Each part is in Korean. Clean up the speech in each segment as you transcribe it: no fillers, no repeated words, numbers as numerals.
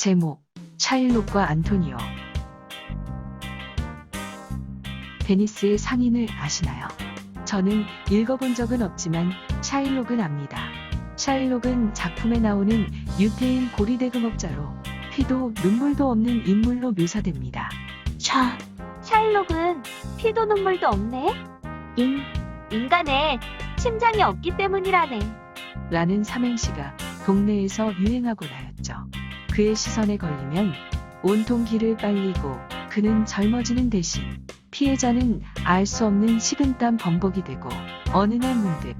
제목, 샤일록과 안토니오. 베니스의 상인을 아시나요? 저는 읽어본 적은 없지만 샤일록은 압니다. 샤일록은 작품에 나오는 유태인 고리대금업자로 피도 눈물도 없는 인물로 묘사됩니다. 샤일록은 피도 눈물도 없네? 인간의 심장이 없기 때문이라네. 라는 삼행시가 동네에서 유행하고 나였죠. 그의 시선에 걸리면 온통 기를 빨리고 그는 젊어지는 대신 피해자는 알 수 없는 식은땀 범벅이 되고 어느 날 문득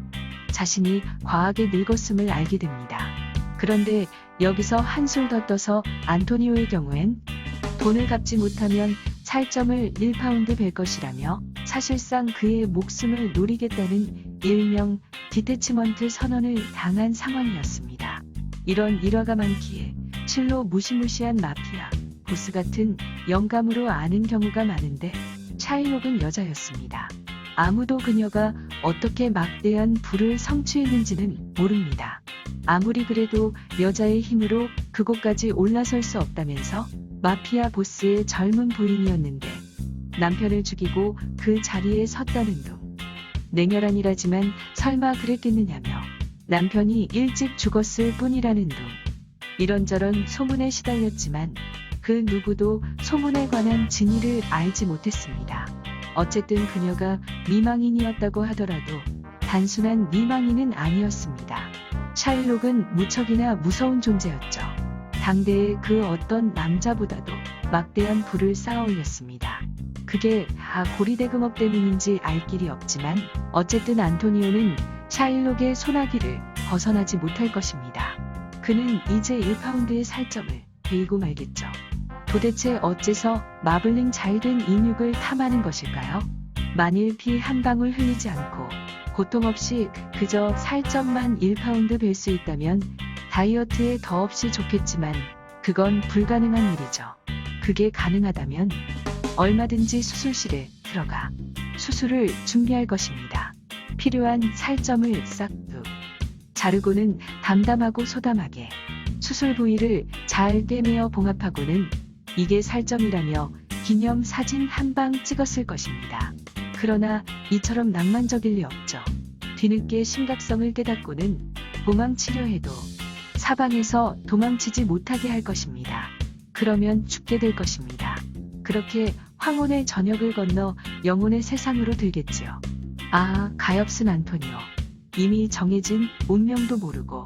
자신이 과하게 늙었음을 알게 됩니다. 그런데 여기서 한술 더 떠서 안토니오의 경우엔 돈을 갚지 못하면 살점을 1파운드 벨 것이라며 사실상 그의 목숨을 노리겠다는 일명 디태치먼트 선언을 당한 상황이었습니다. 이런 일화가 많기에 실로 무시무시한 마피아, 보스 같은 영감으로 아는 경우가 많은데 샤일록은 여자였습니다. 아무도 그녀가 어떻게 막대한 부를 성취했는지는 모릅니다. 아무리 그래도 여자의 힘으로 그곳까지 올라설 수 없다면서 마피아 보스의 젊은 부인이었는데 남편을 죽이고 그 자리에 섰다는 둥. 냉혈한 일하지만 설마 그랬겠느냐며 남편이 일찍 죽었을 뿐이라는 둥. 이런저런 소문에 시달렸지만 그 누구도 소문에 관한 진위를 알지 못했습니다. 어쨌든 그녀가 미망인이었다고 하더라도 단순한 미망인은 아니었습니다. 샤일록은 무척이나 무서운 존재였죠. 당대의 그 어떤 남자보다도 막대한 부를 쌓아 올렸습니다. 그게 다 고리대금업 때문인지 알 길이 없지만 어쨌든 안토니오는 샤일록의 소나기를 벗어나지 못할 것입니다. 그는 이제 1파운드의 살점을 베이고 말겠죠. 도대체 어째서 마블링 잘된 인육을 탐하는 것일까요? 만일 피 한 방울 흘리지 않고 고통 없이 그저 살점만 1파운드 벨 수 있다면 다이어트에 더없이 좋겠지만 그건 불가능한 일이죠. 그게 가능하다면 얼마든지 수술실에 들어가 수술을 준비할 것입니다. 필요한 살점을 싹둑 자르고는 담담하고 소담하게 수술 부위를 잘 꿰매어 봉합하고는 이게 살점이라며 기념 사진 한 방 찍었을 것입니다. 그러나 이처럼 낭만적일 리 없죠. 뒤늦게 심각성을 깨닫고는 도망치려 해도 사방에서 도망치지 못하게 할 것입니다. 그러면 죽게 될 것입니다. 그렇게 황혼의 저녁을 건너 영혼의 세상으로 들겠지요. 아, 가엾은 안토니오. 이미 정해진 운명도 모르고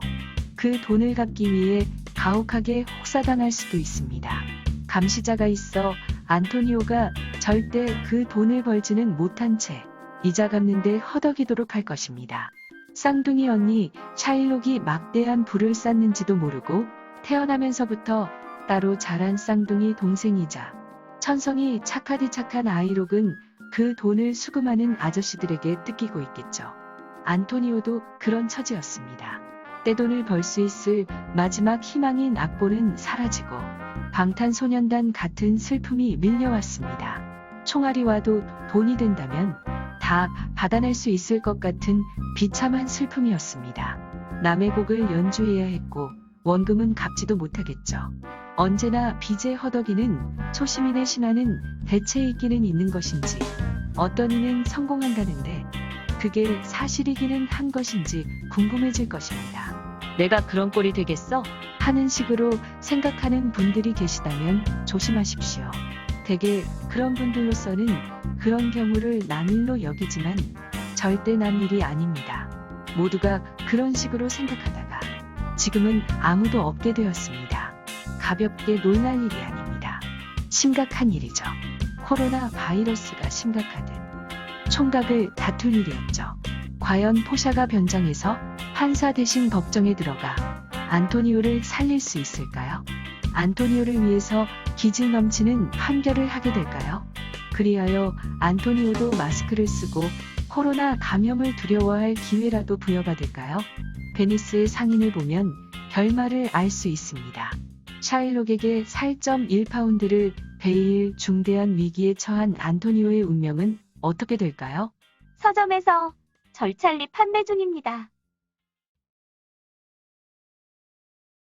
그 돈을 갚기 위해 가혹하게 혹사당할 수도 있습니다. 감시자가 있어 안토니오가 절대 그 돈을 벌지는 못한 채 이자 갚는데 허덕이도록 할 것입니다. 쌍둥이 언니 샤일록이 막대한 부를 쌓는지도 모르고 태어나면서부터 따로 자란 쌍둥이 동생이자 천성이 착하디 착한 아이록은 그 돈을 수금하는 아저씨들에게 뜯기고 있겠죠. 안토니오도 그런 처지였습니다. 떼돈을 벌 수 있을 마지막 희망인 악보는 사라지고 방탄소년단 같은 슬픔이 밀려왔습니다. 총알이 와도 돈이 된다면 다 받아낼 수 있을 것 같은 비참한 슬픔이었습니다. 남의 곡을 연주해야 했고 원금은 갚지도 못하겠죠. 언제나 빚의 허덕이는 소시민의 신화는 대체 있기는 있는 것인지 어떤 이는 성공한다는데 그게 사실이기는 한 것인지 궁금해질 것입니다. 내가 그런 꼴이 되겠어? 하는 식으로 생각하는 분들이 계시다면 조심하십시오. 대개 그런 분들로서는 그런 경우를 남일로 여기지만 절대 남일이 아닙니다. 모두가 그런 식으로 생각하다가 지금은 아무도 없게 되었습니다. 가볍게 놀랄 일이 아닙니다. 심각한 일이죠. 코로나 바이러스가 심각하듯 총각을 다툴 일이었죠. 과연 포샤가 변장해서 판사 대신 법정에 들어가 안토니오를 살릴 수 있을까요? 안토니오를 위해서 기질 넘치는 판결을 하게 될까요? 그리하여 안토니오도 마스크를 쓰고 코로나 감염을 두려워할 기회라도 부여받을까요? 베니스의 상인을 보면 결말을 알 수 있습니다. 샤일록에게 살점 1파운드를 베일 중대한 위기에 처한 안토니오의 운명은 어떻게 될까요? 서점에서 절찬리 판매 중입니다.